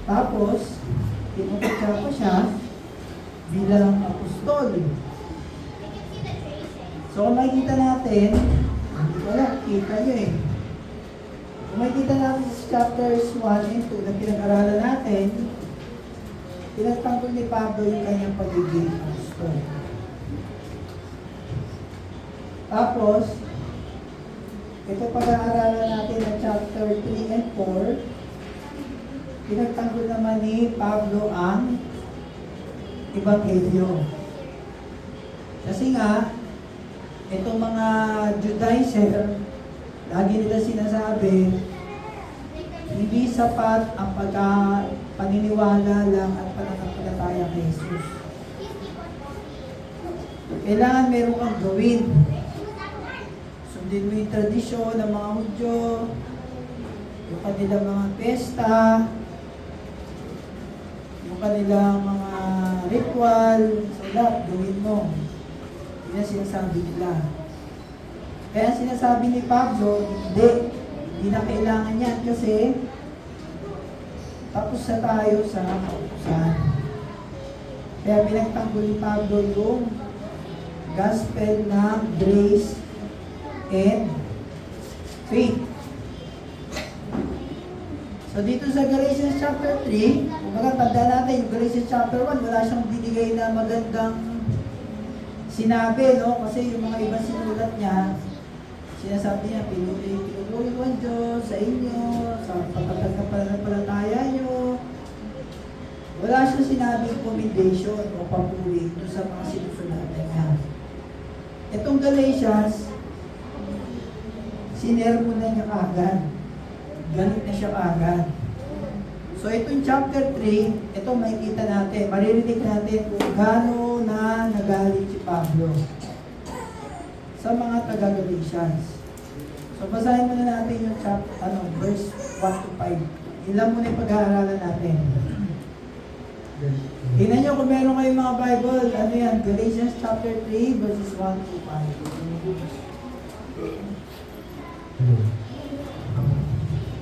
Tapos, tinututsa ko siya bilang apostol. So, kung makikita natin, hindi ko alam, kita nyo eh. Kung makikita natin sa chapters 1 and 2 na pinag-aralan natin, pinagtanggol ni Pablo yung kanyang pagiging apostol. Tapos, ito pag-aaralan natin na chapter 3 and 4, pinagtanggol naman ni Pablo ang Ebanghelyo. Kasi nga, itong mga Judaizer, lagi nila sinasabi, hindi sapat ang paniniwala lang at pananampalataya kay Jesus. Kailangan meron kang gawin. Sundin mo yung tradisyon ng mga Hudyo, yung kanilang mga pesta, yung kanilang mga ritual, so lahat, gawin mo. Yun ang sinasabi nila. Kaya sinasabi ni Pablo, hindi na kailangan yan kasi tapos na tayo sa kautusan. Kaya pinagtanggol ni Pablo yung gospel ng grace and faith. So dito sa Galatians chapter 3, kung tanda natin, yung Galatians chapter 1, wala siyang binigay na magandang sinabi, no? Kasi yung mga ibang sinulat niya, sinasabi niya, pinupuri ko ang Diyos sa inyo, sa pagtatag na pananampalataya niyo. Wala siyang sinabing commendation o papuri doon sa mga sinusulatan niya. Itong Galatians, sinermo na niya kaagad. Galit na siya kaagad. So itong chapter 3, ito makikita natin, maririnig natin kung gaano na nagalit si Pablo sa mga taga-Galatians. So basahin muna natin yung verse 1 to 5. Ilan muna yung pag-aaralan natin. Tingnan nyo kung meron kayong mga Bible, ano yan, Galatians chapter 3 verses 1 to 5.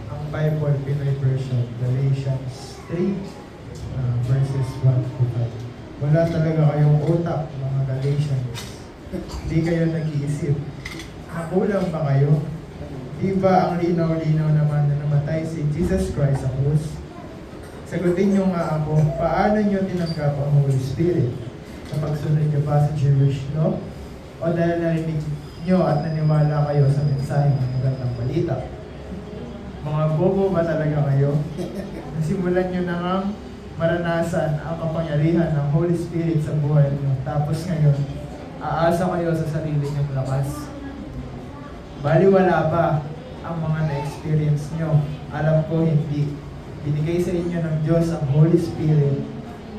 Ang Bible, Pinoy version, Galatians 3 verses 1 to 5. Wala talaga kayong utak, mga Galatians. Hindi kayo nag-iisip. Nakulang ba kayo? Di ba ang linaw-linaw naman na namatay si Jesus Christ sa krus? Sagutin nyo nga ako, paano nyo tinanggap ang Holy Spirit? Sa pagsunod nyo ba sa Jewish law? O dahil narinig nyo at naniwala kayo sa mensahe ng magandang balita? Mga bobo ba talaga kayo? Nasimulan nyo na nga maranasan ang kapangyarihan ng Holy Spirit sa buhay nyo. Tapos ngayon, aasa kayo sa sarili nyong lakas. Baliwala ba ang mga na-experience nyo? Alam ko hindi. Binigay sa inyo ng Diyos ang Holy Spirit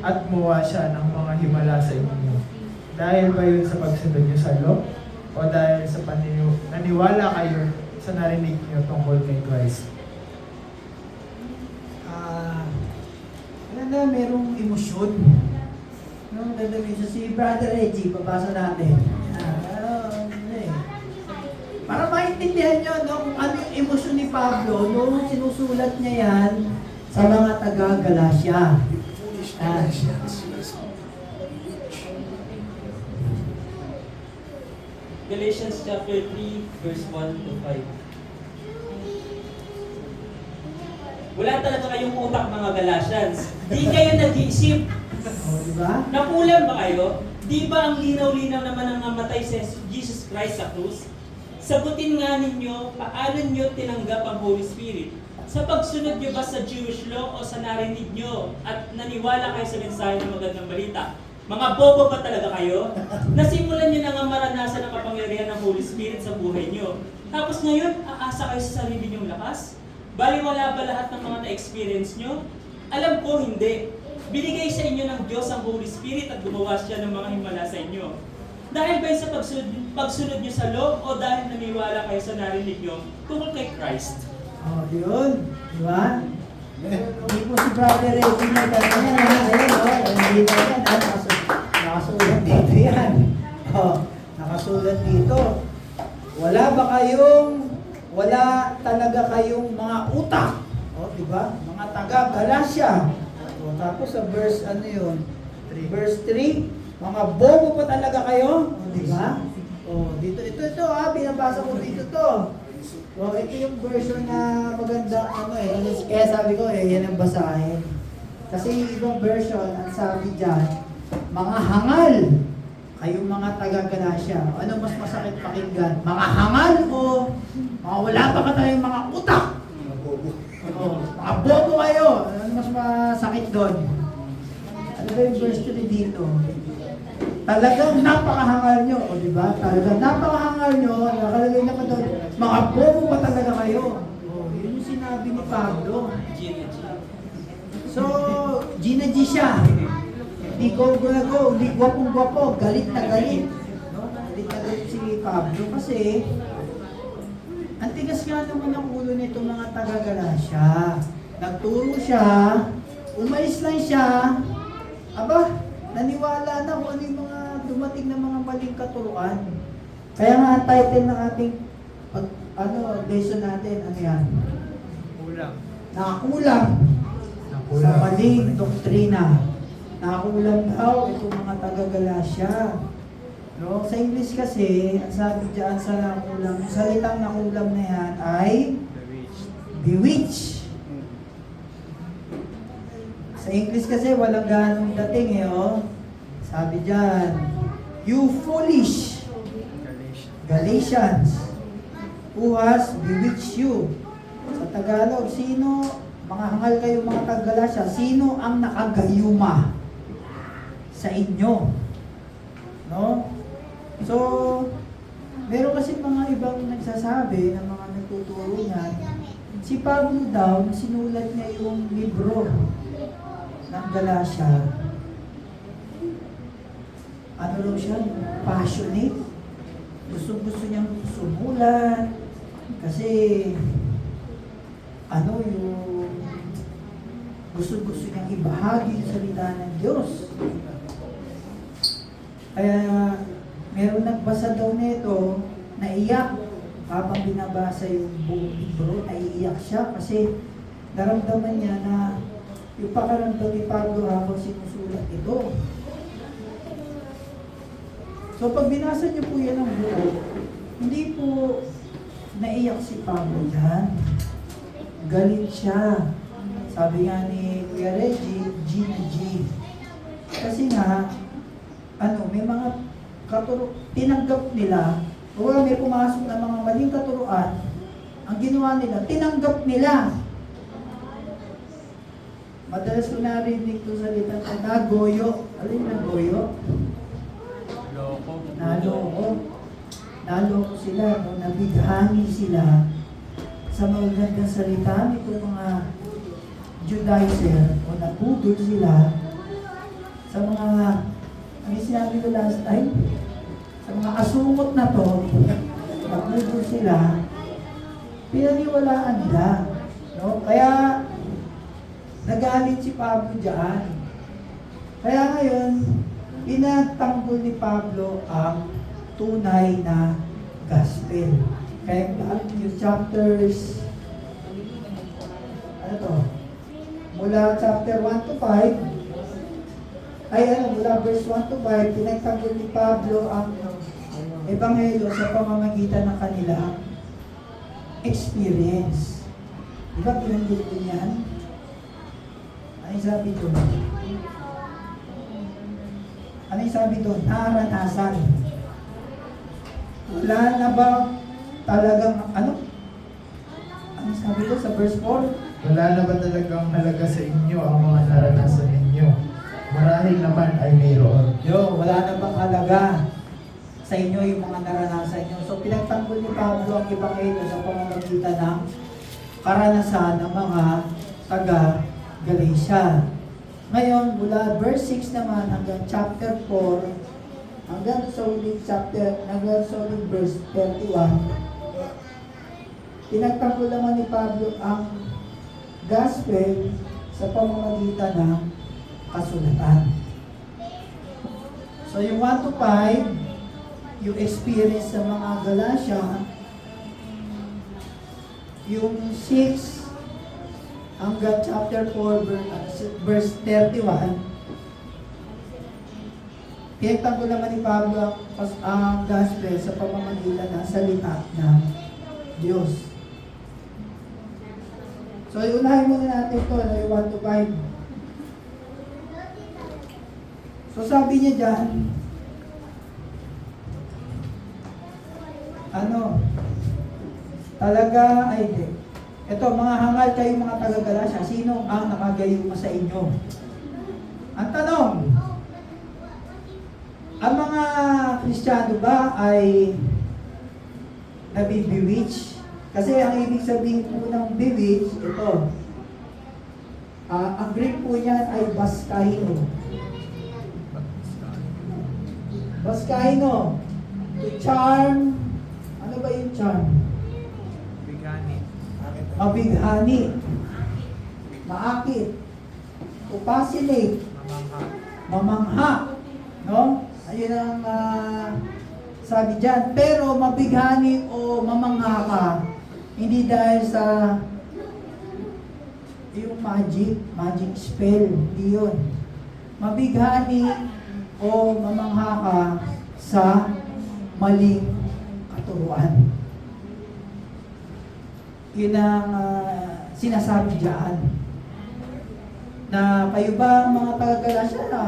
at muwa siya ng mga himala sa inyo. Dahil ba yun sa pagsunod nyo sa law? O dahil sa naniwala kayo sa narinig nyo tungkol kay Christ? Ano na, merong emosyon. No, dadawin siya si Brother Reggie, babasa natin. Para maintindihan nyo, no, kung ano yung emosyon ni Pablo, no, sinusulat niya yan sa mga taga-Galacia. Galatians chapter 3, verse 1 to 5. Wala talaga kayong utak, mga Galatians. Di kayo nag-iisip. Diba? Nakulang ba kayo? Di ba ang linaw-linaw naman ang namatay si Jesus Christ sa krus? Sagutin nga ninyo, paano nyo tinanggap ang Holy Spirit? Sa pagsunod nyo ba sa Jewish law o sa narinig nyo at naniwala kayo sa mensahe ng magandang balita? Mga bobo ba talaga kayo? Nasimulan nyo na nga maranasan ang kapangyarihan ng Holy Spirit sa buhay nyo. Tapos ngayon, aasa kayo sa sarili nyong lakas? Baliwala ba lahat ng mga na-experience nyo? Alam ko, hindi. Binigay sa inyo ng Diyos ang Holy Spirit at gumawa siya ng mga himala sa inyo. Dahil ba sa pagsunod nyo sa law o dahil naniwala kayo sa narinig nyo tungkol kay Christ? Yun. Diba? Hindi po si Brother Reggie na gano'n yan. Ayun, dito yan. Nakasulat dito yan. Nakasulat dito. Wala talaga kayong mga utak. Diba? mga taga Galacia. O, tapos sa verse ano yun? Verse 3, mga bobo pa talaga kayo. O, di ba? O, ito binabasa ko dito to. So, ito yung version na maganda, kaya sabi ko, yan ang basahin. Kasi yung ibang version, ang sabi dyan, mga hangal, kayong mga taga-Galacia. Ano mas masakit pakinggan? Mga hangal o mga wala pa ka tayong mga utak? Mga bobo kayo. Ano mas masakit doon? Ano ba yung verse 3 dito? Talagang napakahangal nyo, o diba? Talagang napakahangal nyo, nakalagay na pa doon, mga bobo pa talaga kayo. O, yun yung sinabi ni Pablo. So, Gina G siya. Hindi go, hindi gwapong-gwapo, galit na galit. No? Galit na galit si Pablo kasi ang tigas nga naman ang ulo nito mga taga-Galacia. Nagturo siya, umalis lang siya, aba, naniwala na kung ano yung mga dumating na mga maling katuruan. Kaya nga ang title ng ating lesson natin, ano yan? Kulang. Nakakulang sa maling doktrina. Nakakulang daw itong mga taga-Galacia. No? Sa English kasi, ang sabi dyan sa nakulang, yung salitang nakulang na yan ay bewitched. Sa English kasi walang ganong dating Sabi dyan, you foolish Galatians, who has bewitched you. Sa Tagalog, mga hangal kayo mga taga-Galacia, sino ang nakagayuma sa inyo? No? So, meron kasi mga ibang nagsasabi na mga nagtuturo niyan, si Pablo daw, sinulat niya yung libro ng Galacia, ano raw siya? Passionate. Gusto niyang sumulat. Kasi, yung gusto niyang ibahagi yung salita ng Diyos. Kaya, meron nagbasa daw nito, naiyak. Habang binabasa yung buong libro, naiiyak siya kasi naramdaman niya na yung pakaramdam ni Pablo habang sinusulat ito. So pag binasa niyo po yan ng buo, hindi po naiyak si Pablo dyan. Galit siya. Sabi nga ni Kuya Reggie, Gina G. Kasi nga, may mga tinanggap nila, o may pumasok na mga maling katuruan, ang ginawa nila, tinanggap nila. Madalas ko narinig ko salita na nagoyo. Alin nagoyo? Naloko sila, nabighani sila sa magagandang salita nito mga Judaizer o napudol sila sa mga, ano sinabi ko last time? Sa mga asungot na to, napudol sila, pinaniwalaan nila. No? Kaya, nagalit si Pablo dyan. Kaya ngayon, pinatanggol ni Pablo ang tunay na gospel. Kaya yung chapters, mula chapter 1 to 5, mula verse 1 to 5, pinagtanggol ni Pablo ang ebanghelyo sa pamamagitan ng kanilang experience. Diba pinanggol din yan? Ano yung sabi doon? Ano yung sabi doon? Naranasan. Wala na ba talagang, ano yung sabi doon sa verse 4? Wala na ba talagang halaga sa inyo ang mga naranasan ninyo? Marahil naman ay mayroon. Wala na bang halaga sa inyo yung mga naranasan nyo? So pinagtanggol ni Pablo ang ebanghelyo sa pamamagitan ng karanasan ng mga taga-Galacia. Ngayon, mula verse 6 naman hanggang chapter 4, hanggang sa ulit verse 31, pinagtanggol naman ni Pablo ang gospel sa pamamagitan ng kasulatan. So yung 1 to 5, yung experience sa mga Galacia, yung 6 hanggang chapter 4, verse 31, pinagtan ko naman ni Pablo ang gospel sa pamamagitan ng salita ng Diyos. So, iunahin muna natin ito, yung 1 to 5. So, sabi niya dyan, talaga, ay di. Ito, mga hangal kayo mga taga-Galasya, sino ang nakagayuma sa inyo? Ang tanong, ang mga Kristiyano ba ay nabibewitch? Kasi ang ibig sabihin po ng bewitch, ito, ang Greek po niyan ay baskahino. Baskahino, to charm, ano ba yung charm? Mabighani, maakit, to fascinate, mamangha, no? Ayun ang sabi dyan. Pero mabighani o mamangha ka, hindi dahil sa yung magic spell, hindi yun. Mabighani o mamangha ka sa maling katuruan. Yun ang sinasabi dyan. Na kayo ba mga taga-Galasya na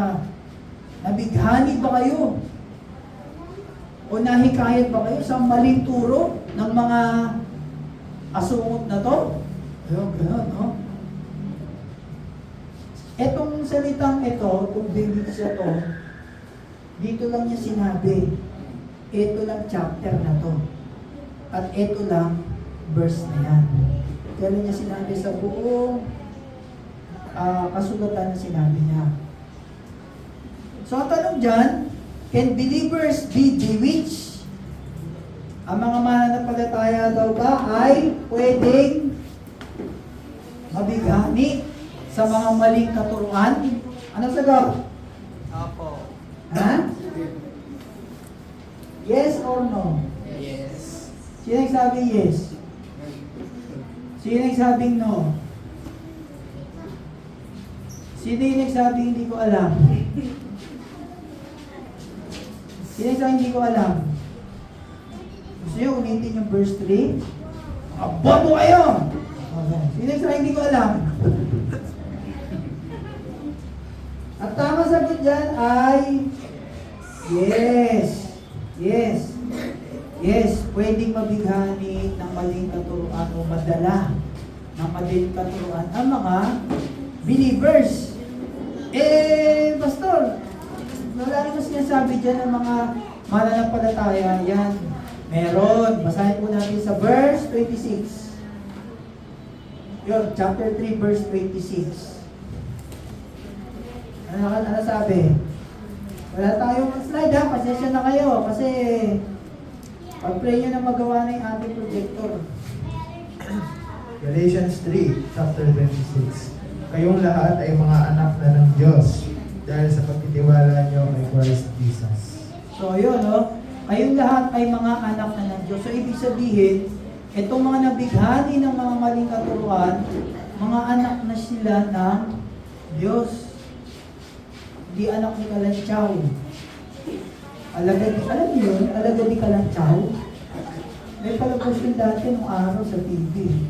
nabighani ba kayo? O nahikayat ba kayo sa maling turo ng mga asungot na to? Ayun, gano'n, no? Etong salitang ito, itong bibig siya to, dito lang niya sinabi. Ito lang chapter na to. At ito lang verse na yan. Kaya niya sinabi sa buong kasulatan na sinabi niya. So, ang tanong dyan, can believers be bewitched? Ang mga mananampalataya daw ba ay pwedeng mabighani sa mga maling katuruan? Ano sagot? Opo. Ha? Yes or no? Yes. Sino nagsabi yes? Sino nagsabing no? Sino yung nagsabing hindi ko alam? Sino nagsabing hindi ko alam? Gusto nyo ulitin yung verse 3? Abobo kayo! Okay. Sino nagsabing hindi ko alam? At tama sagot dyan ay yes. Yes. Yes, pwedeng mabighani ng maling katuruan o madala ng maling katuruan ang mga believers. Pastor, wala naman sinasabi dyan ng mga mananampalataya. Yan, meron. Basahin po natin sa verse 26. Yun, chapter 3, verse 26. Ano sabi? Wala tayong slide ha, pasensya na kayo kasi pag-pray nyo na magawa na yung ating projector. Galatians 3, chapter 26. Kayong lahat ay mga anak na ng Diyos dahil sa pagtitiwala nyo kay Christ Jesus. So yun, no? Kayong lahat ay mga anak na ng Diyos. So ibig sabihin, itong mga nabighani ng mga maling katuruan, mga anak na sila ng Diyos. Hindi anak ni Kalantsaw. Alam niyo yun? Alagad ni Kalantsaw. May palabas yun dati nung araw sa TV.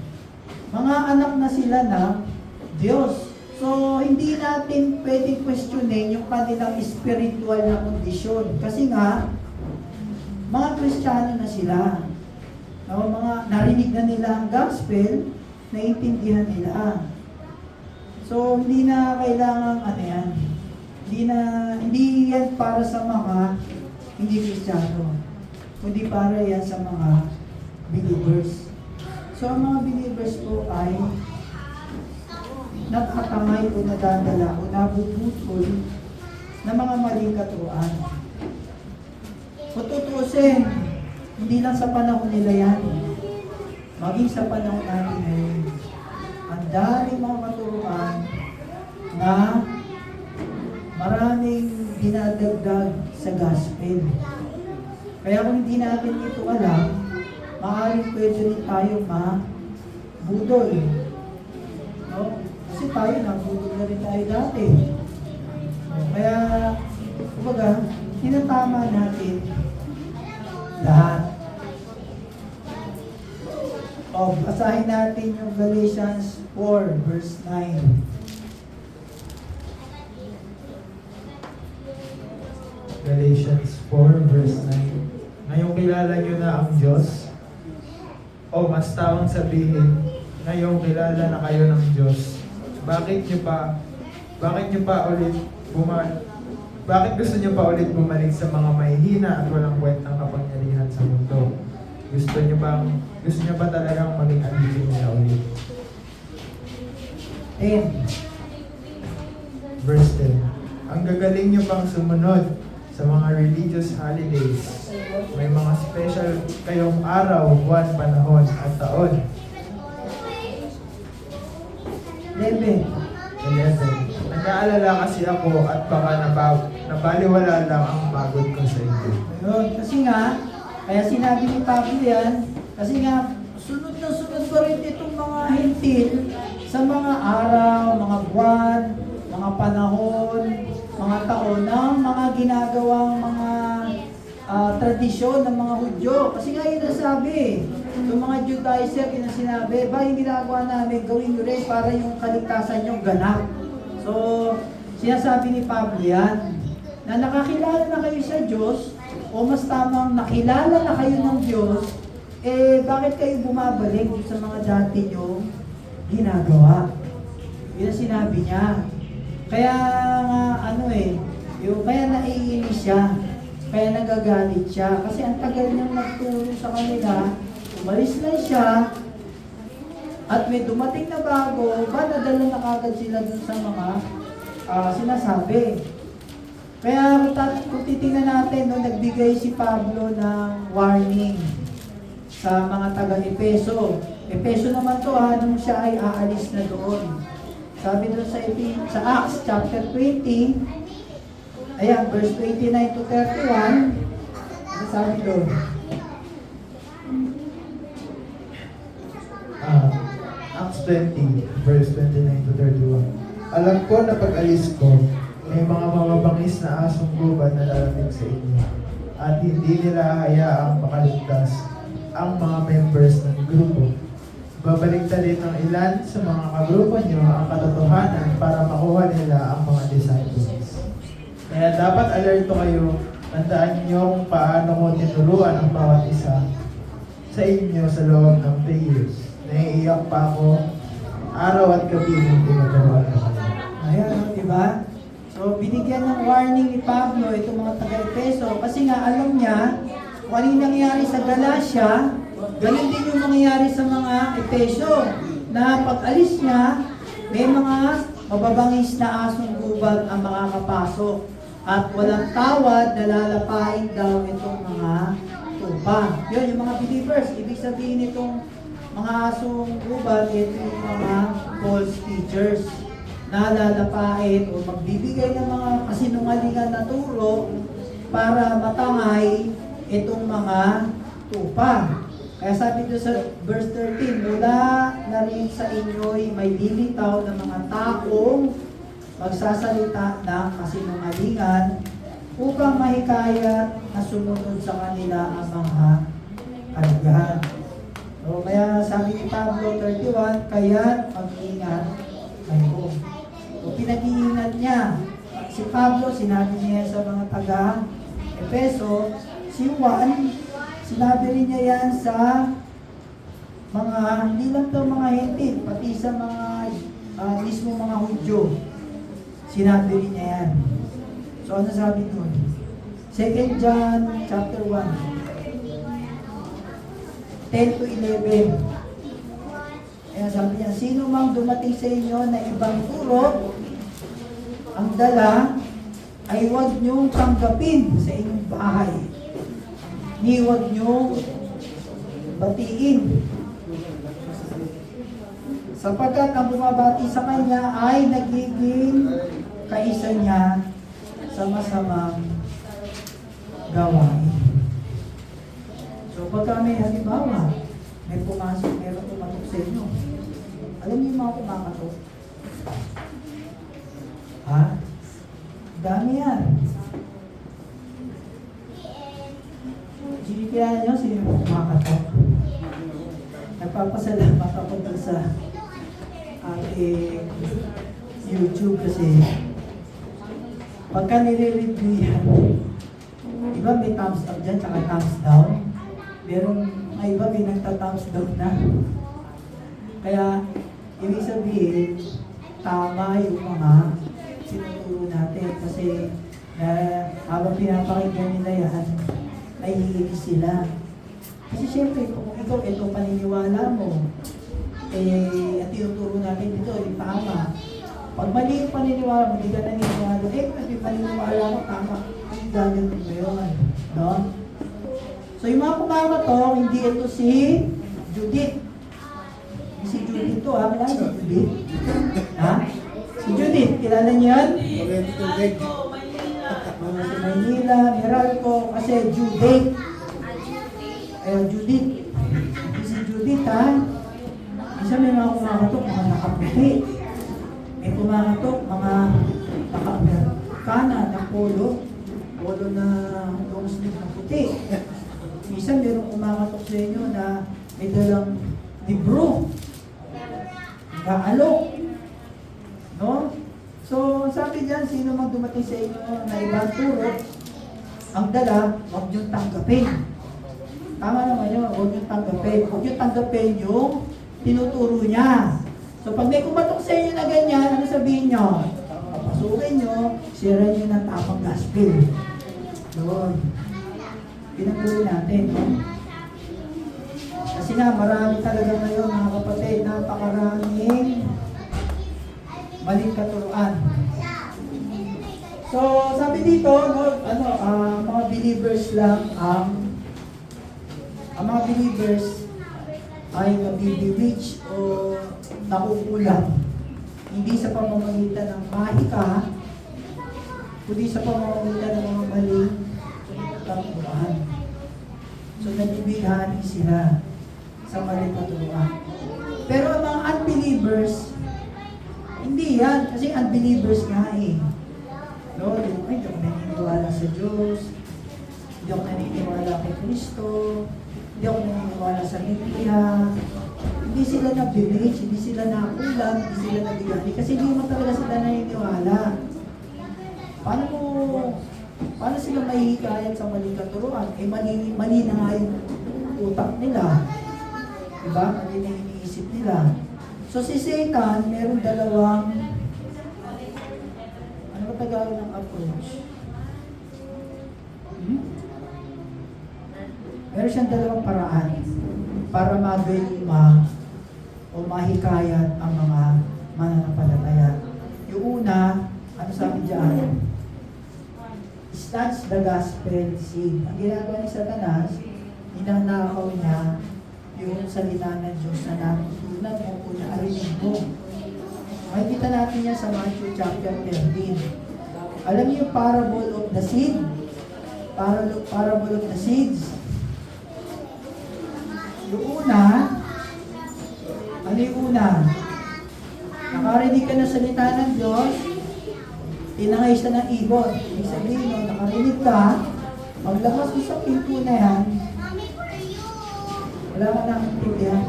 Mga anak na sila ng Diyos. So, hindi natin pwedeng questionin yung kanilang spiritual na kondisyon. Kasi nga, mga Kristiyano na sila. No, mga narinig na nila ang gospel, naiintindihan nila. So, hindi na kailangan yan. Hindi yan para sa mga hindi Kristiyano. Kundi para yan sa mga believers. So, ang mga believers po ay nagkakamay o nadadala o nabubutol ng mga maling katuruan. Kung tutuusin, hindi lang sa panahon nila yan. Maging sa panahon natin ngayon. Ang daming mga katuruan na maraming dinadagdag sa gospel. Kaya kung hindi natin ito alam, maaaring pwede rin tayo mabudol. No? tayo, nabudol na rin tayo dati. Kaya, kumbaga, tinatama natin lahat. O, basahin natin yung Galatians 4, verse 9. Galatians 4 verse 9. Ngayong kilala nyo na ang Diyos, o mas tamang sabihin, ngayong kilala na kayo ng Diyos, bakit gusto nyo pa ulit bumalik sa mga mahihina at walang kwentang kapangyarihan sa mundo? Gusto nyo ba talagang maging alipin nila ulit? 10. Verse 10. Ang gagaling nyo bang sumunod sa mga religious holidays? May mga special kayong araw, buwan, panahon, at taon. 11. 11. Nag-aalala kasi ako at baka nabaliwala lang ang pagod ko sa inyo. Ayun, kasi nga, kaya sinabi ni Pablo yan, kasi nga, sunod na sunod ko rin itong mga hintil sa mga araw, mga buwan, mga panahon, mga taon ng mga ginagawang mga tradisyon ng mga Hudyo. Kasi nga yun ang sabi, yung mga Judaizer, yun ang sinabi, ba yung ginagawa namin, gawin nyo rin para yung kaligtasan nyo ganap. So, sinasabi ni Pablo yan, na nakakilala na kayo sa Diyos, o mas tamang nakilala na kayo ng Diyos, bakit kayo bumabalik sa mga dati nyo ginagawa? Yun ang sinabi niya. Kaya nga, kaya naiinis siya, kaya nagagalit siya, kasi ang tagal niyang nagturo sa kanila, umalis na siya, at may dumating na bago, nadala na kagad sila dun sa mga sinasabi. Kaya kung titingnan natin, nagbigay si Pablo ng warning sa mga taga-Epeso. Epeso naman to nung siya ay aalis na doon. Sabi doon sa Acts chapter 20, ayan, verse 29 to 31, sabi doon? Acts 20, verse 29 to 31. Alam ko na pag-alis ko, may mga mababangis na asong gubat na lalamig sa inyo, at hindi nila hayaang makaligtas ang mga members ng grupo. Babaligtarin ng ilan sa mga kagrupo nyo ang katotohanan para makuha nila ang mga disciples. Kaya dapat alerto kayo, tandaan nyo kung paano ko tinuruan ang bawat isa sa inyo sa loob ng 3 years. Naiiyak pa ako, araw at gabi ng tinagawa ko. Ayan, di ba? So, binigyan ng warning ni Pablo itong mga taga-Epeso kasi nga alam niya kung ano yung nangyayari sa Galacia, ganun din yung nangyayari sa mga Epeso na pag-alis niya, may mga mababangis na asong gubat ang makakapasok at walang tawad na lalapain daw itong mga tupa. Yun, yung mga believers, ibig sabihin itong mga asong gubat, ito yung mga false teachers na lalapain o magbibigay ng mga kasinungalingan na turo para matangay itong mga tupa. Kaya sabi doon sa verse 13, mula na rin sa inyo'y may lilitaw ng mga taong magsasalita ng kasinungalingan upang mahikayat na sumunod sa kanila ang mga kaligahan. So, kaya sabi ni Pablo 31, kaya mag-ingat kayo. So, pinag-iingat niya. Si Pablo, sinabi niya sa mga taga-Epeso. Si Juan, sinabi rin niya yan sa mga, hindi lang ito mga hentil, pati sa mga mismo mga Hudyo. Sinabi rin niya yan. So, ano sabi doon? 2 John chapter 1, 10 to 11. Kaya sabi niya, sino mang dumating sa inyo na ibang turo, ang dala ay huwag niyong tanggapin sa inyong bahay. Ni huwag niyong batiin. Sapagkat ang bumabati sa kanya ay nagiging kaisa niya sa masamang gawain. So pagka may halimbawa, may pumasok, meron pumatok sa inyo. Alam niyo yung mga kumakatok? Ha? Dami yan. Sino kilala nyo? Sino yung kumakatok? Nagpapasalamat ako dun sa ating YouTube kasi pagka nire-review yan, iba may thumbs up dyan, tsaka thumbs down. Merong mga iba may nagta-thumbs down na. Kaya, ibig sabihin, tama yung mga sinuturo natin kasi na habang pinapakinggan nila yan, naiinis sila. Kasi siyempre, kung ikaw ito paniniwala mo, at tinuturo natin ito, yung tama. Pag mali yung paniniwala mo, hindi ka naniniwala, kasi paniniwala mo, tama. Ang gagawin mo yun. No? So yung mga kumakatok, hindi ito si Judith. Si Judith to, ha? Kailangan si Judith? Ha? Si Judith, kilala niyo yan? Si Maynila, Meralco, kasi Judith. Judith. Si Judith, ha? Isa may mga kumakatok, mga nakaputi. May kumakatok, mga naka-Amerikana, na polo. Polo na long sleeve na puti. Isa mayroong kumakatok sa inyo na may dalang libro. Nag-aalok. No? So, sabi diyan, sino mang dumating sa inyo na ibang turo, ang dala, huwag niyong tanggapin. Tama naman yun, huwag niyong tanggapin. Huwag niyong tanggapin yung tinuturo niya. So, pag may kumatok sa inyo na ganyan, ano sabihin niyo? Papasukin niyo, share niyo ng tamang gospel. Doon. Pinagtuloy natin, no? Kasi nga, marami talaga ngayon, mga kapatid, napakaraming maling katuruan. So, sabi dito, no, mga believers lang ang mga believers ay nabibewitch o nakukulang. Hindi sa pamamagitan ng mahika, kundi sa pamamagitan ng mga maling katuruan. So, nabibilhan sila sa maling katuruan. Pero ang mga unbelievers, hindi yan. Kasi unbelievers nga eh. Lord, ay, hindi ako naniniwala sa Diyos. Hindi ako naniniwala kay Kristo. Hindi ako naniniwala sa Biblia. Hindi sila nabibigit, hindi sila nakulang, hindi sila nabigani. Kasi hindi mo talaga sila naniniwala. Paano sila mahihikayan sa maling katuruan? Eh, mali na nga yung utak nila. Diba? Mali na iniisip nila. So si Satan, meron dalawang, ano ba Tagalog ng approach? Meron siyang dalawang paraan para magalima o mahikayat ang mga mananampalataya. Yung una, ano sabi dyan? Snatch the gospel seed. Ang ginagawa ni Satanas, ninanakaw niya yung salita ng Diyos na natutunan mo o naarinig mo. Makikita natin yan sa Matthew chapter 13. Alam niyo yung parable of the seed? Parable of the seeds. Yung una, ano yung una? Nakarinig ka ng salita ng Diyos, tinangay siya ng ibon. Ibig sabihin, no, nakarinig ka, maglabas mo sa pinto na yan, wala ka nakintindihan.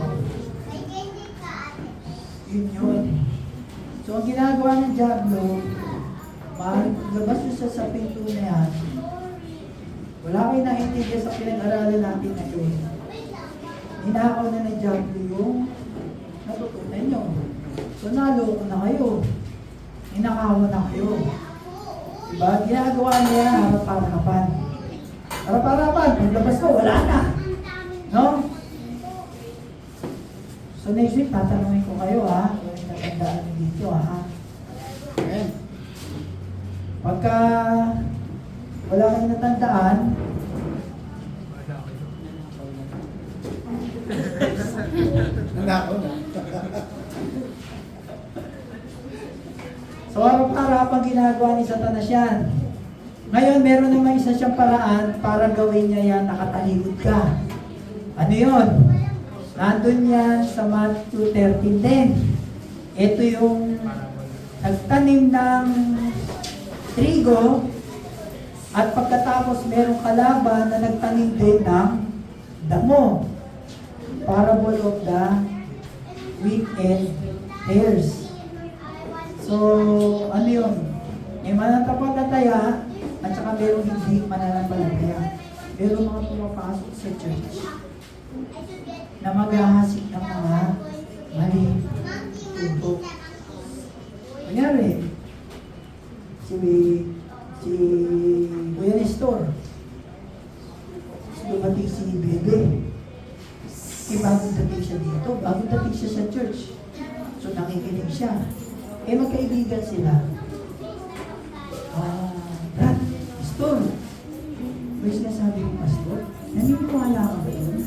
Yun. So, ang ginagawa ng Diablo, maglabas mo siya sa pinto na yan, wala kayo naintindihan sa pinag-aralan natin na yun. Hinakaw na ng Diablo yung natutunan nyo. So, naloko na kayo. Hinakawan na kayo. Diba? Ginagawa niya harap-harapan. Harap-harapan, paglabas ko, wala na. No? So next week, tatanungin ko kayo ha. Kung natandaan nyo dito ha. Ayan. Pagka wala kayong natandaan, so harap-harap ang ginagawa ni Satanas yan. Ngayon, meron naman isa siyang paraan para gawin niya yan, nakatalikod ka. Ano yun? Nandun yan sa Matthew 13:10. Ito yung nagtanim ng trigo, at pagkatapos merong kalaban na nagtanim din ng damo. Parable of the wheat and tares. So, ano yun? May mananampalataya at saka merong hindi mananampalataya. Pero mga pumapasok sa church na maghahasik ng mga maling tubok. Kunyari, si Kuya Nestor, dumating si Bebe. Bagong dating siya dito, bagong dating siya sa church. So nakikinig siya. Magkaibigan sila. Brad, Pastor, may sinasabi ko, Pastor, naniniwala ka ba yun?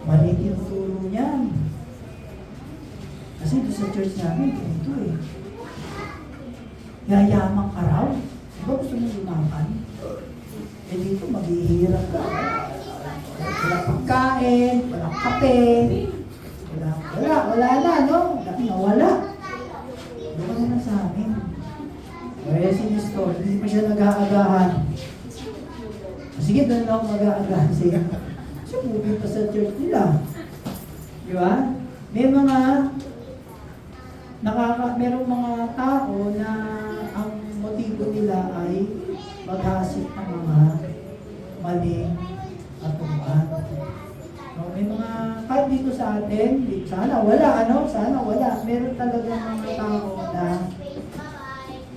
Mali tinuturo niyan. Kasi doon sa church namin, ganito yayaman ka raw. Diba gusto mo lumapan? Dito maghihirap ka. Wala pagkain, wala kape, wala na, no? Wala. Doon na sa amin. Kaya si Nestor, hindi pa siya nag-aagahan. Sige, doon na ako mag-aagahan sa iyo. Siya pupunta sa church nila. Di ba? Merong mga tao na ang motibo nila ay maghasik ng mga maling atuban. So, may mga, kahit dito sa atin, sana wala. Meron talaga mga tao na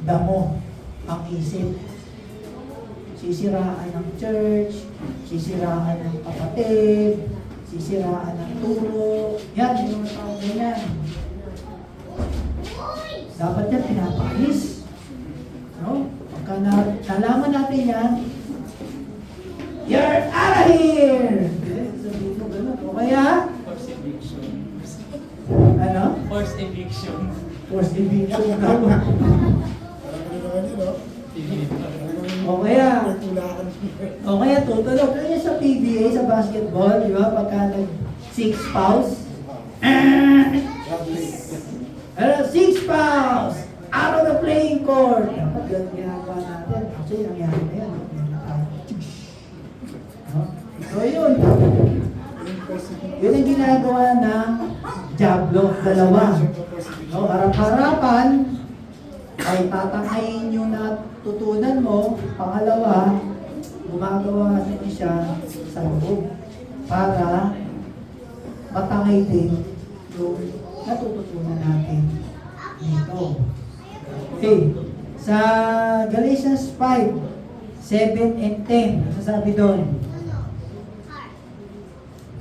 damo ang isip. Sisiraan ng church, sisiraan ng kapatid, sisiraan ng turo. Yan, yung mga tao ganyan. Dapat yan pinapaalis. No? Pagka nalaman natin yan, you're out of here! Sabihin mo gano'n. O kaya? Force eviction. Ano? Force eviction. Force eviction. O kaya tutulog. Kaya sa PBA, sa basketball, di ba? Pagka nag-six fouls. 6 fouls! Out of the playing court! Dapat ganun ginagawa natin. Actually, nangyari na yan. No? So yun. Yun ang ginagawa ng Diablo, dalawa. No, harap-harapan ay tatangayin yung natutunan mo. Pangalawa, gumagawa naman siya sa loob para matangay din yung natututunan natin dito. Okay. Sa Galatians 5, 7 and 10, ano sabi doon?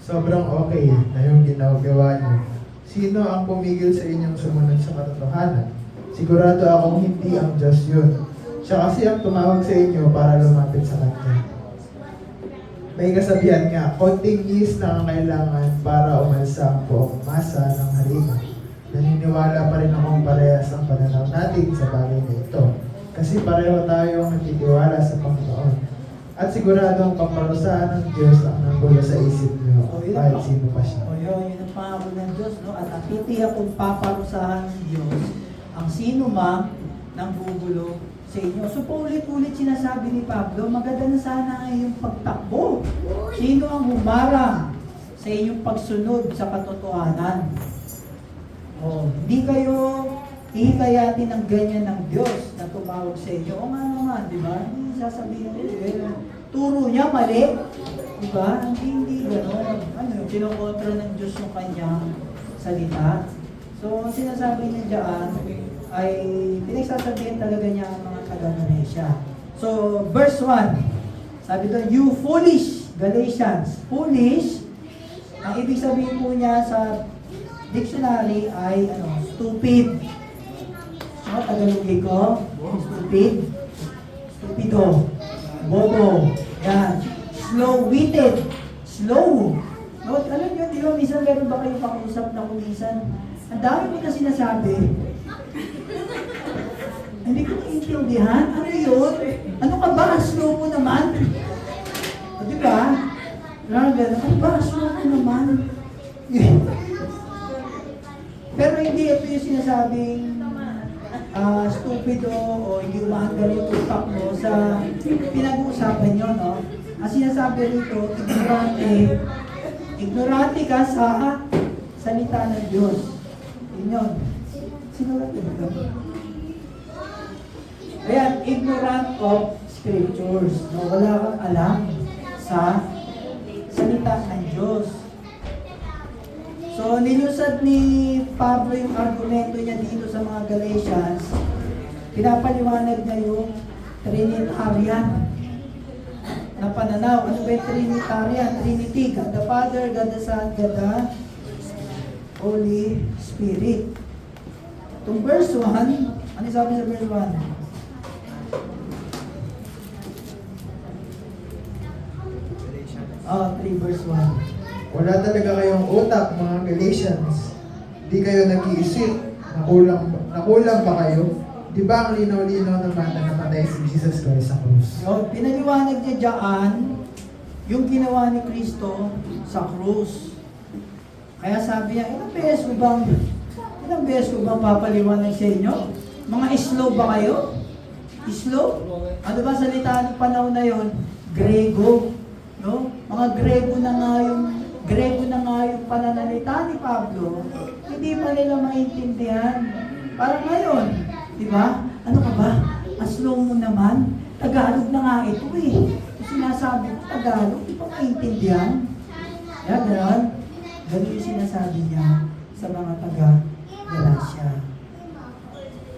Sobrang okay na yung ginagawa niyo. Sino ang pumigil sa inyong sumunod sa katotohanan? Sigurado akong hindi ang Diyos yun. Siya kasi ang tumawag sa inyo para lumapit sa Kanya. May kasabihan nga, konting yeast na ang kailangan para umalsa ang buong masa ng harina. Naniniwala pa rin akong parehas ang pananaw natin sa bagay na ito. Kasi pareho tayong nagtitiwala sa Panginoon. At siguradong pamparusahan ng Diyos ang nanggulo sa isip niyo, kahit sino pa siya. Yun ang pangako ng Diyos, no? At ang titiyak kung paparusahan ng Diyos ang sino mang nang gugulo sa inyo. So paulit-ulit sinasabi ni Pablo, maganda na sana ang iyong pagtakbo. Sino ang humarang sa inyong pagsunod sa katotohanan? Hindi kayo ihikayatin ng ganyan ng Diyos na tumawag sa inyo. O nga naman, di ba? Hindi sasabihin nyo, turo niya mali. Di ba? Hindi gano'n. Kinokontra ng Diyos yung kanyang salita. So, ang sinasabi niya dyan ay pinagsasabihin talaga niya ang mga taga-Nonesya. So, verse 1, sabi doon, you foolish Galatians. Foolish, ang ibig sabihin po niya sa dictionary ay stupid. So, Tagalogin ko, stupid, stupido, bobo, yan, slow-witted, slow. No, alam nyo, di ba, minsan meron ba kayo pang-usap na kumisan? Ang dami mo na sinasabi. Hindi ko naiintindihan. Ano yun? Ano ka ba? Slow mo naman. O, di ba? Ano ba? Slow mo naman. Pero hindi ito yung sinasabing stupido o hindi umaandar yung utak mo sa pinag-uusapan nyo, no? Ang sinasabi rito, ignorante ka sa salita ng Diyos. Yun yun. Sinulat ko dito. Ayan, ignorant of scriptures. No? Wala kang alam sa salita ng Diyos. So, nilusad ni Pablo yung argumento niya dito sa mga Galatians. Pinapaliwanag niya yung Trinitarian na pananaw. Ano ba yung Trinitarian? Trinity. God the Father, God the Son, God the Holy Spirit. Itong verse 1, ano sabi sa verse 1? Oh, 3 verse 1. Wala talaga kayong utak, mga Galatians. Di kayo nag-iisip. Nakulang ba kayo? Di ba ang linaw-linaw naman na namatay si Jesus Christ sa krus? So, pinaliwanag niya dyan yung ginawa ni Kristo sa krus. Kaya sabi niya, ilang beses ko bang papaliwanag sa inyo? Mga slow ba kayo? Slow? Ano ba salita ng panahon na yon? Grego. No? Mga Grego na nga yung pananalita ni Pablo, hindi pa nila maintindihan. Parang ngayon, di ba? Ano ka ba? As slow mo naman. Tagalog na nga ito eh. Yung sinasabi ko, Tagalog, di pa maintindihan. Yan, gano'n. Ganun yung sinasabi niya sa mga taga-Galatia.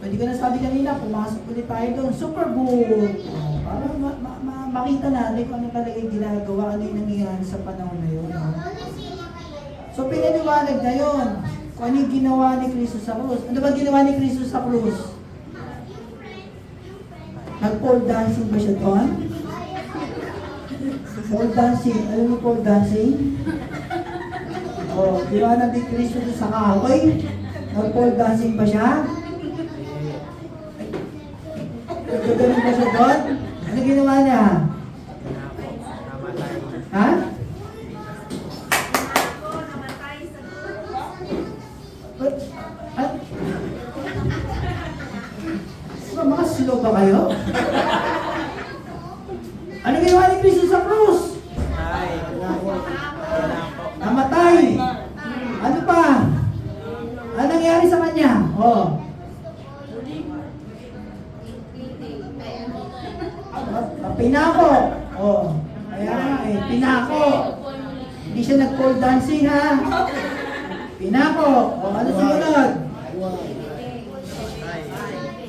Pwede ko na sabi kanina, pumasok ulit tayo doon. Super good! Para makita natin kung ano talaga yung ginagawa, ano yung nangyayari sa panahon na yun. So, pinaliwanag na yun. Kung ano yung ginawa ni Kristo sa krus. Ano ba ginawa ni Kristo sa krus? Nag-pole dancing ba siya doon? Pole dancing. Alam mo pole dancing? O, ginawa na ni Kristo doon sa kahoy? Nag-pole dancing ba siya? Nagkagaling ba siya doon? Ano ginawa niya? Ha? Mga slow ba kayo? Ano ginawa ni Kristo sa krus? Namatay. Ano pa? Ano nangyari sa kanya? Oh. Pinako. Oh. Kaya nga eh, pinako. Hindi siya nag-pole dancing ha. Pinako. O ano sumunod?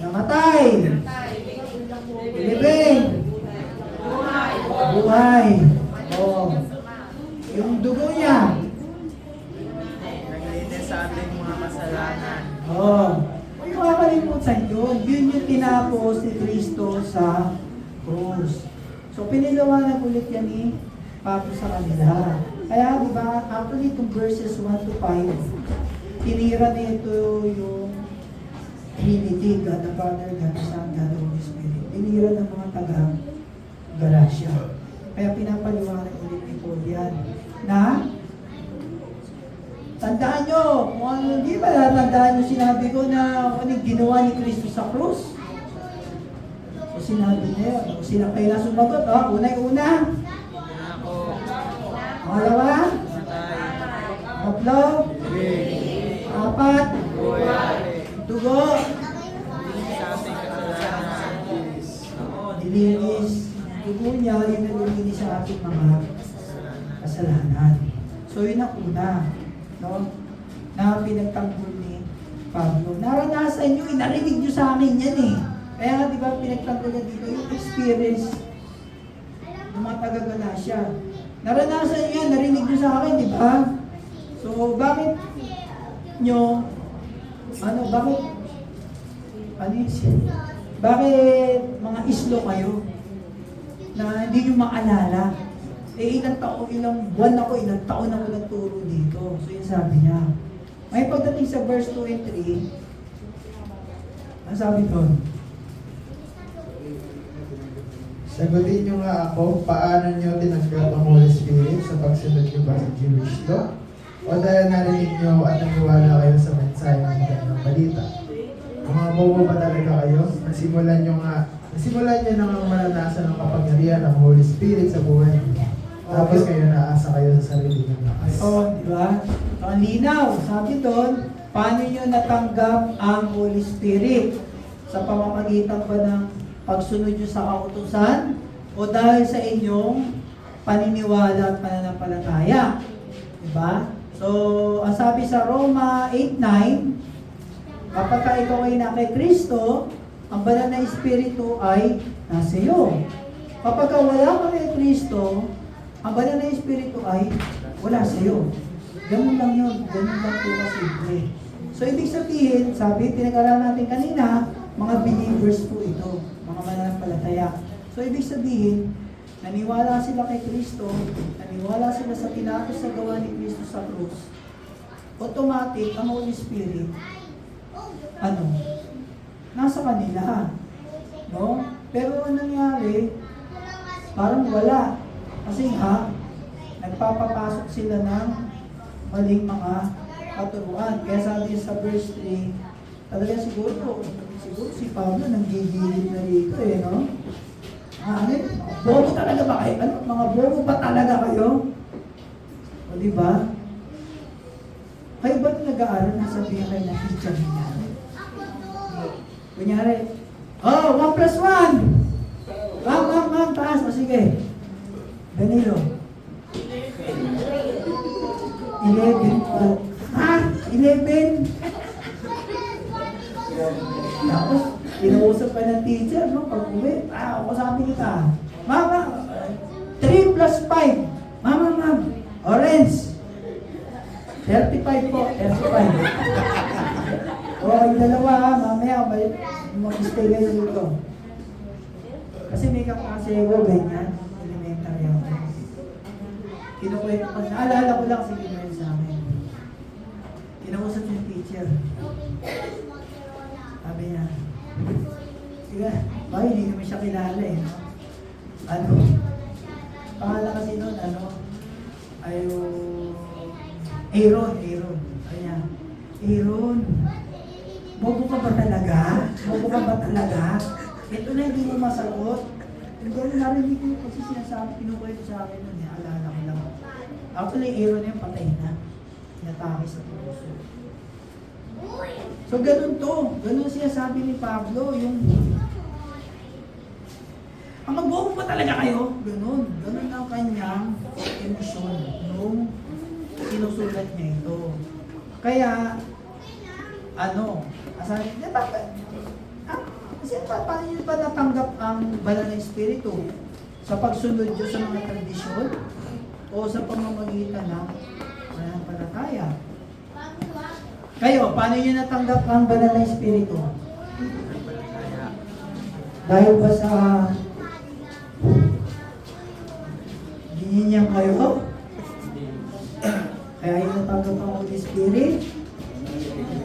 Namatay. Ilibing. Buhay. Oh. Yung dugo niya. Naglinis sa ating mga kasalanan. Oh. Huwag yung makakalimutan yun. Yun yung tinapos ni Kristo sa krus. So, piniliwanag ulit yan ni Pablo sa kanila. Kaya, di ba, actually, itong verses 1 to 5, tinira nito yung Trinity, God the Father, God the Son, God the Holy Spirit. Tinira ng mga taga-Galatia. Kaya pinapaliwanag ulit ni Paul yan, na tandaan nyo, kung ano, di ba tandaan nyo sinabi ko na ano yung ginawa ni Kristo sa krus? So sinabi niya yun, sila kayo na sumagot, una yung una. Pangalawa, tatlo, apat, dugo, nilinis, dugo niya, yun ang nilinis sa ating mga kasalanan. So yun ang una, no? Na pinagtanggol ni Pablo. Naranasan nyo, narinig nyo sa akin yan eh. Kaya di ba pinagtanggol niya dito yung experience ng mga taga-Galatia. Naranasan nyo yan, narinig nyo sa akin, di ba? So bakit nyo, bakit mga islo kayo na hindi nyo maalala? Eh, ilang buwan ako, ilang taon ako nagturo dito. So, yun sabi niya. May pagdating sa verse 2 and 3, ang sabi doon? Sagutin niyo nga ako, paano niyo tinanggap ang Holy Spirit sa pagsunod niyo ba sa Jewish law? O dahil narinig niyo at naniwala kayo sa mensahe ng magandang balita? Mga bobo ba talaga kayo? Nasimulan nyo na nga maranasan ang kapangyarihan ng Holy Spirit sa buhay niyo. Tapos kayo naasa kayo sa sarili ng lakas. Di ba? So, ang linaw, sabi doon, paano nyo natanggap ang Holy Spirit? Sa pamamagitan ba ng pagsunod nyo sa kautusan? O dahil sa inyong paniniwala at pananampalataya? Di ba? So, ang sabi sa Roma 8:9, kapag ka ikaw ay na kay Kristo, ang banal na Espiritu ay nasa iyo. Kapag ka wala ka kay Kristo, ang banal na Espiritu ay wala sa iyo. Ganun lang yun. Ganun lang po kasimple. So, ibig sabihin, sabi, pinag-aralan natin kanina, mga believers po ito. Mga mananampalataya. So, ibig sabihin, naniwala sila kay Kristo, naniwala sila sa tinatos sa gawa ni Kristo sa krus. Automatic, ang Holy Spirit, nasa kanila. No? Pero ang nangyari, parang wala. Kasi nagpapapasok sila ng maling mga katuruan. Kaya sabi sa verse 3, talaga siguro si Pablo nanggigilid na rito no? Bobo talaga ba kayo? Mga bobo ba talaga kayo? O diba? Kayo ba nag-aaral na sabihin kayo na teacher niya? Kunyari, 1 plus 1! Ma'am, taas. O sige. Danilo. 11 po. 11? Tapos, inausap pa ng teacher, no? Pag uwi, sabi kita, Mama, 3 plus 5. Ma'am. Orange. 35 po, 35. O, yung dalawa mamaya, mag-stay kayo dito. Kasi may kaklase ko, ganyan. Elementary ako. Kinukwento ko, naalala ko lang si Ginoy sa amin. Kinausap yung teacher. Sabi niya, sige, bakit hindi naman siya kilala no? Pangalan kasi nun, Aaron. Kaya, Aaron, bobo ka ba talaga? Ito na hindi mo masagot. Hindi ko narinig ko kasi sinasabi, pinukwento sa akin nun, alala ko lang. Actually, Aaron yung patay na. Inatake sa puso. So, ganun siya sabi ni Pablo, ang magbobo pa talaga kayo? Ganun ang kanyang emosyon nung sinusulat niya ito. Kaya, paano nyo ba natanggap ang banal na Espiritu? Sa pagsunod nyo sa mga tradisyon? O sa pamamagitan ng pananampalataya? Kayo, paano nyo natanggap ang banal na Espiritu? Dahil ba sa ginyan kayo? Kaya yung natanggap ang Holy Spirit?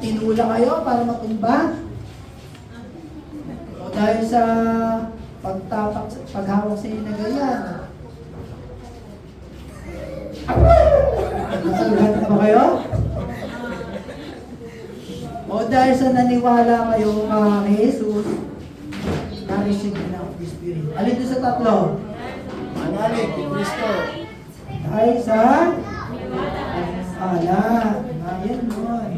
Tinula kayo para matumba? O dahil sa paghawak sa inyo na ganyan? Nasulat na ba kayo? O dahil sa naniwala kayo kay Jesus, na-receive na ang Holy Spirit. Alin doon sa tatlo? Manalig kay Kristo. Dahil sa Ayan nun.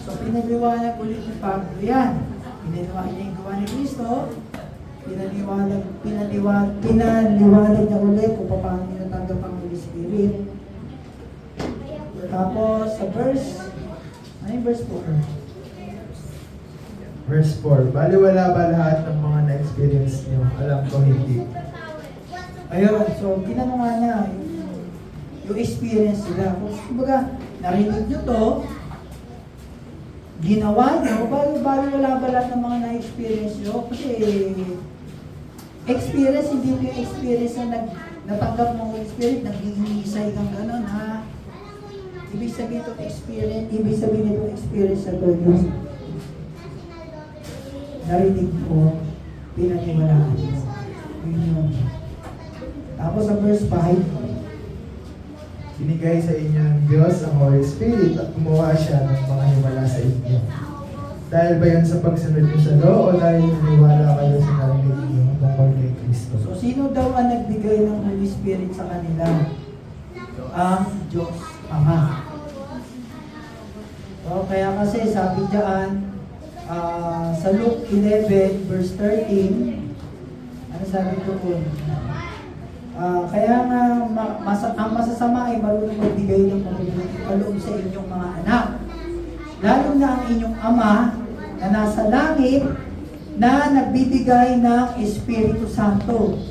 So pinaliwanag ulit ni Pablo yan. Pinaliwanag niya yung gawa ni Kristo. Pinaliwanag niya ulit kung paano niya natanggap ang Holy Spirit. Tapos sa verse, ano yung verse 4? Verse 4, baliwala ba lahat ng mga na-experience niyo? Alam ko hindi. Ayun, so tinanong nga niya, yung experience nila. Kumbaga, narinig nyo to, ginawa nyo, baliwala ba lahat ng mga na-experience nyo? Kasi, experience, hindi mo yung experience na natanggap ng Holy Spirit, nag-iisay kang gano'n, ha? Ibig sabihin itong experience sa Lord. Narinig mo, pinaniwalaan mo. Yun. Tapos sa verse 5, Binigay sa inyo ng Diyos ang Holy Spirit at gumawa siya ng mga himala sa inyo. Dahil ba yun sa pagsunod niyo sa law o dahil naniwala kayo sa narinig niyo tungkol kay Kristo? So, sino daw ang nagbigay ng Holy Spirit sa kanila? Ang Diyos Ama. So, kaya kasi sabi diyan, sa Luke 11 verse 13, ano sabi doon? Kaya nga, ang masasama ay marunong magbigay ng mabubuting kaloob sa inyong mga anak. Lalo na ang inyong Ama na nasa langit na nagbibigay ng Espiritu Santo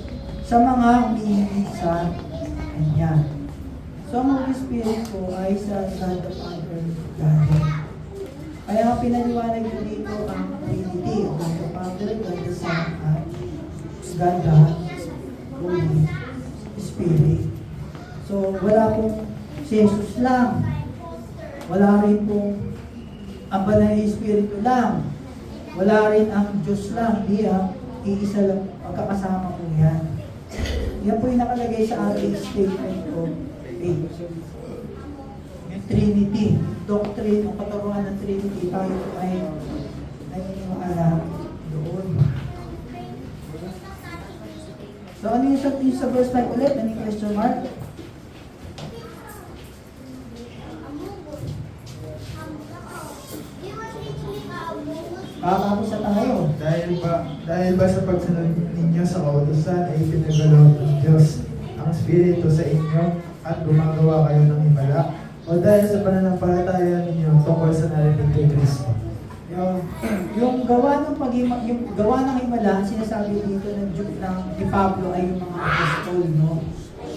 sa mga humihingi sa Kanya. So, ang Holy Spirit po ay sa God the Father, God. Kaya nga pinaliwanag nyo dito ang Trinity, God the Father, God the Son, at God the Holy Spirit. So, wala pong si Jesus lang. Wala rin pong ang Banal na Espiritu lang. Wala rin ang Diyos lang. Hindi iisa lang. Magkakasama po yan. Yan po yung nakalagay sa ating statement of faith. Yung Trinity. Doctrine o katawan ng Trinity. Tayo po ay naniniwala doon. So, ano yung sa verse 5 ulit? Ano yung question mark? Kakapos sa tayo. Dahil ba sa pagsunod ninyo sa kautusan ay pinagalaw ng Diyos ang Espiritu sa inyo at gumagawa kayo ng himala? O dahil sa pananampalataya ninyo tungkol sa narinig kay Kristo? Yung gawa ng himala, sinasabi dito ni Pablo ay yung mga apostol, no?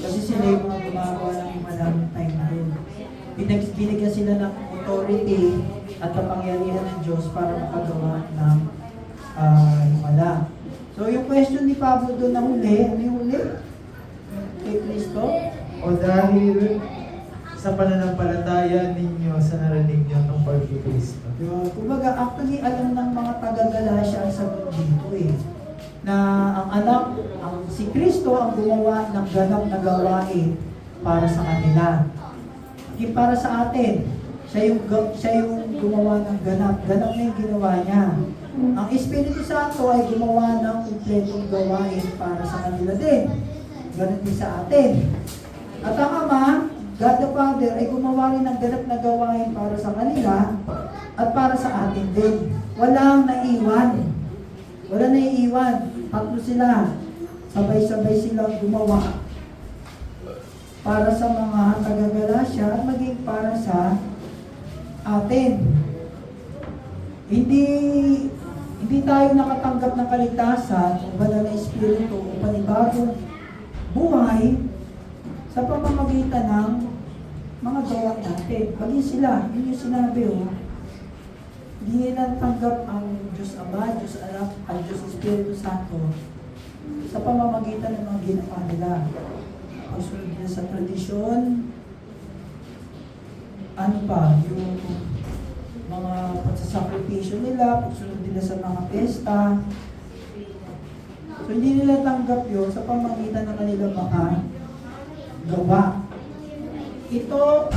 Kasi sila yung mga gumagawa ng himala ng time na yun. Binigyan sila ng authority at kapangyarihan ng Diyos para makagawa ng himala. So yung question ni Pablo doon na huli, ano yung huli? Kay Kristo? O dahil sa pananampalataya ninyo sa narinig niyo tungkol kay Kristo? Kumbaga, actually, alam ng mga taga-Galacia ang sagot dito na ang anak, si Kristo ang gumawa ng ganap na gawain para sa kanila. Hindi para sa atin. Siya yung gumawa ng ganap. Ganap na yung ginawa niya. Ang Espiritu Santo ay gumawa ng kumpletong gawain para sa kanila din. Ganun din sa atin. At ang Ama, God the Father, ay gumawa rin ng ganap na gawain para sa kanila at para sa atin din. Walang naiwan. Walang naiiwan. Tatlo sila. Sabay-sabay silang gumawa para sa mga taga-Galacia at maging para sa atin. Hindi tayo nakatanggap ng kaligtasan o banal na Espiritu o panibagong buhay sa pamamagitan ng mga gawa natin. Maging sila, yun yung sinabi hindi nila tanggap ang Diyos Ama, Diyos Anak, ang Diyos Espiritu Santo sa pamamagitan ng mga ginawa nila. Pagsunod nila sa tradisyon, ano pa, yung mga pagsasakripisyo nila, pagsunod nila sa mga pesta. So hindi nila tanggap yun sa pamamagitan ng kanilang mga gawa. Ito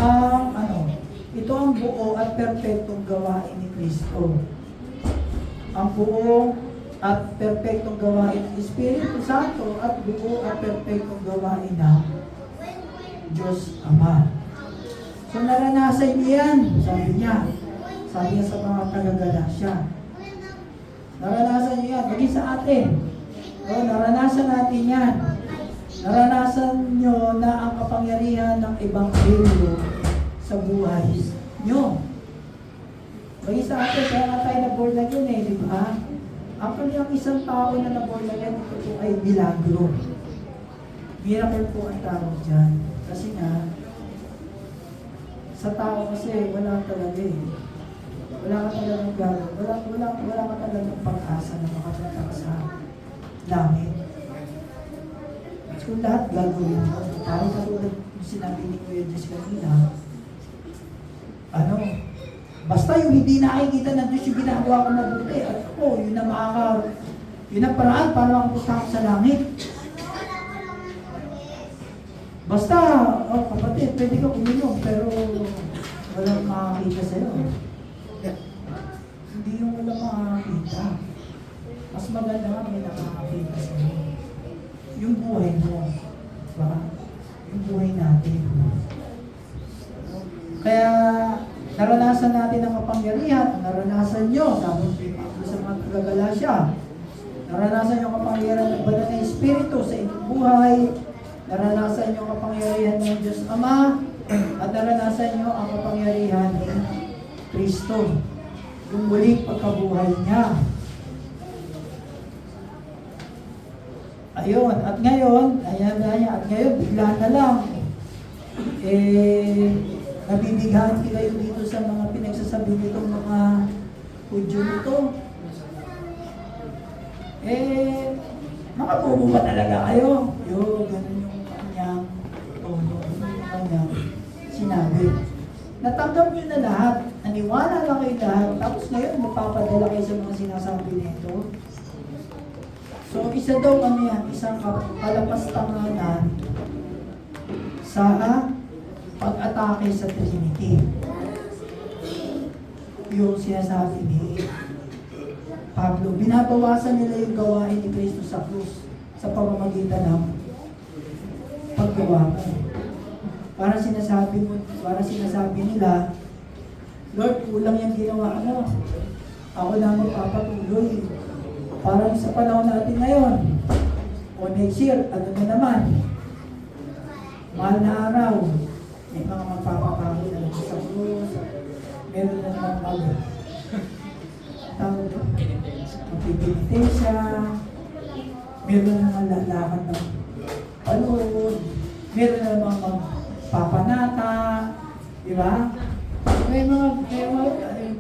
ang buo at perpektong gawain ni Kristo. Ang buo at perpektong gawain ng Espiritu Santo at buo at perpektong gawain ng Diyos Ama. So naranasan niya yan, sabi niya sa mga taga-Galacia. Naranasan niyo yan, maging sa atin. Naranasan natin yan. Naranasan nyo na ang kapangyarihan ng Ebanghelyo sa buhay nyo. Maging sa atin, kaya nga tayo na-born again di ba? Actually, ang isang tao na na-born again, ito po ay milagro. Miracle po ang tawag dyan. Kasi nga, sa tao kasi wala talaga Wala ka talagang gano'n. Wala ka talagang pag-asa na makapunta ka sa langit. Kung lahat gagawin mo, parang katulad yung sinabi ni Kuya Diyos kanina, basta yung hindi nakikita ng Diyos yung ginagawa ko mabuti, at ako, yun ang paraan para makapunta ko sa langit. Basta, kapatid, pwede ka uminom, pero walang makakita sa'yo. Hindi yung wala makakakita. Mas maganda nga may nakakakita sa iyo. Yung buhay mo. Diba? Yung buhay natin. Kaya naranasan natin ang kapangyarihan. Naranasan nyo. Sabi sa mga taga-Galasya. Naranasan yung kapangyarihan ng banal na Espiritu sa inyong buhay. Naranasan yung kapangyarihan ng Diyos Ama. At naranasan nyo ang kapangyarihan ni Kristo. Yung muling pagkabuhay niya. Ayun, at ngayon, bigla na lang, nabibighan kayo dito sa mga pinagsasabi nitong mga Hudyo nito. Mga bobo ba talaga kayo? Ganun yung kanyang tono, yung kanyang sinabi. Natanggap nyo na lahat, naniwala lang kayo lahat, tapos ngayon mapapadala kayo sa mga sinasabi nito. So, isa daw kami yan, isang kalapastanganan sa pag-atake sa Trinity. Yung sinasabi ni Pablo, binabawasan nila yung gawain ni Kristo sa krus sa pamamagitan ng paggawa mo. Para sinasabi nila, Lord, kulang yung ginawa mo. Ako na magpapatuloy. Parang sa panahon natin ngayon, o next year, ano na naman, mahal na araw, may mga magpapakawin na sa krus, meron na naman magpipilitensya, meron na naman lalakad ng panood, meron na naman magpapanata, di ba? May mga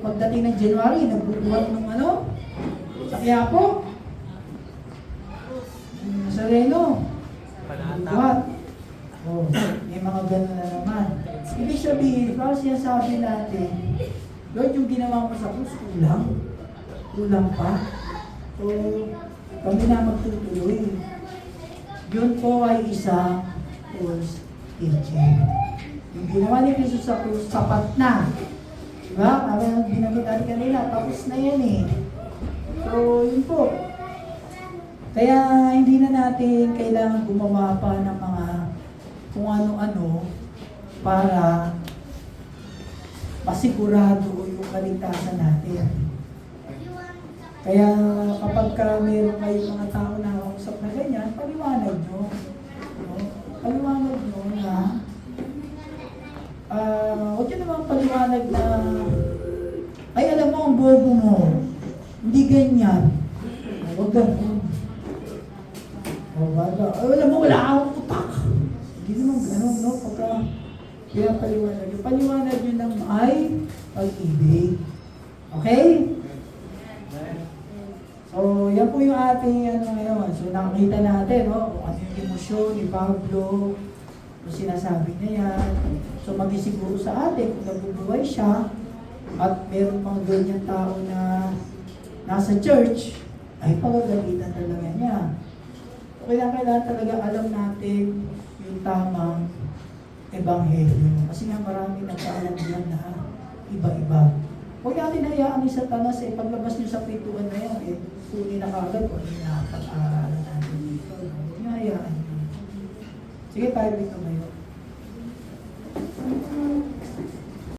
pagdating ng January, nagbubuhat ng sa Quiapo, sa Reno, buhat. May mga gano'n na naman. Ibig sabihin, para sinasabi natin, Lord, yung ginawa mo sa krus, kulang pa. So, kami na magtutuloy. Yun po ay isang false teaching. Yung ginawa ni Kristo sa krus, sapat na. Diba? Kami ang binagod natin kanina, tapos na yan eh. So, yun po. Kaya hindi na natin kailangan gumawa pa ng mga kung ano-ano para masigurado yung kaligtasan natin. Kaya kapag meron kayong mga tao na nakausap na ganyan, paliwanag nyo. Paliwanag nyo na huwag nyo naman paliwanag na ay alam mo ang bobo mo. Hindi ganyan. Huwag ganun. Alam mo, wala akong utak. Hindi naman ganun, no? Pagka pinapaliwanag nyo. Paliwanag nyo ng ay pag-ibig. Okay? So, yan po yung ating ngayon. So, nakakita natin, no? Kung ano yung emosyon ni Pablo, kung sinasabi niya yan. So, mag-isiguro sa atin kung nabubuhay siya at meron pang ganyan tao na nasa church, ay pagagalitan talaga niya. Kaya kailangan talaga alam natin yung tamang ebanghelyo. Kasi nga marami nagkaalam yan na iba-iba. Huwag natin hayaan ni Satanas paglabas niyo sa pintuan na yan, kunin na kagad kung ano yung nakapag-aaralan natin dito. Huwag niyo hayaan yun. Sige, tayo dito ngayon.